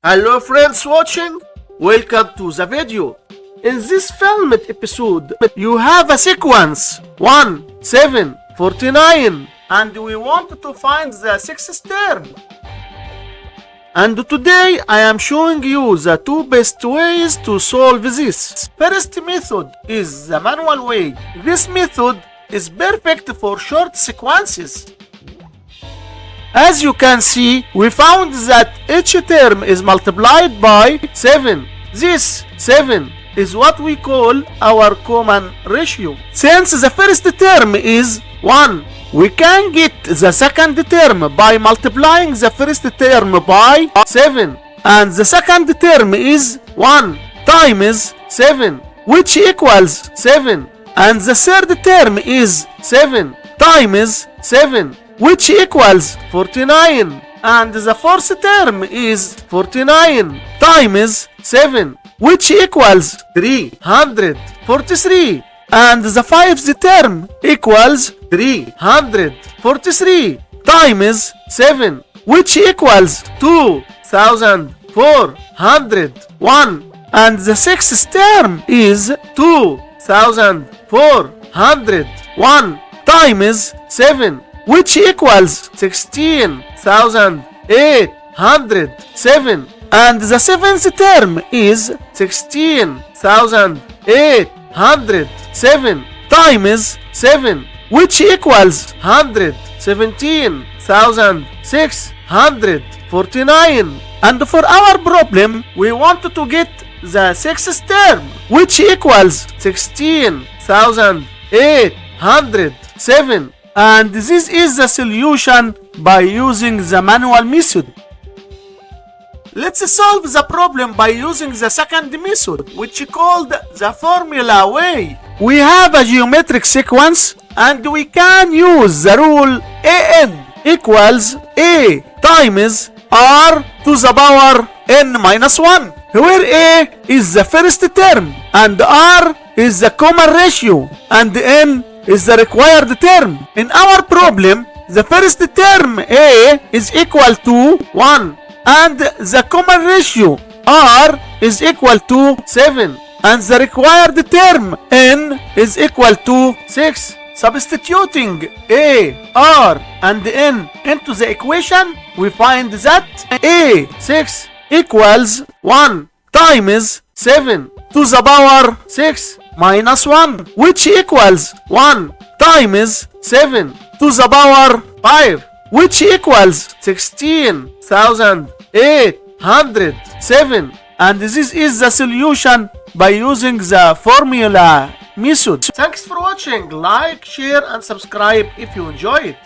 Hello friends watching, welcome to the video. In this filmed episode, you have a sequence 1, 7, 49 and we want to find the sixth term. And today I am showing you the two best ways to solve this. First method is the manual way. This method is perfect for short sequences. As you can see, we found that each term is multiplied by 7. This 7 is what we call our common ratio. Since the first term is 1, we can get the second term by multiplying the first term by 7. And the second term is 1 times 7, which equals 7. And the third term is 7 times 7, which equals 49. And the fourth term is 49 times 7, which equals 343. And the fifth term equals 343 times 7, which equals 2401. And the sixth term is 2401 times 7, which equals 16,807. And the seventh term is 16,807 times 7, which equals 117,649. And for our problem, we want to get the sixth term, which equals 16,807. And this is the solution by using the manual method. Let's solve the problem by using the second method, which is called the formula way. We have a geometric sequence and we can use the rule an equals a times r to the power n minus 1, where a is the first term and r is the common ratio and n is the required term. In our problem, the first term a is equal to 1 and the common ratio r is equal to 7 and the required term n is equal to 6. Substituting a, r and n into the equation, we find that a 6 equals 1 times 7 to the power 6 minus 1, which equals 1 times 7 to the power 5, which equals 16,807. And this is the solution by using the formula method. Thanks for watching. Like, share and subscribe if you enjoy it.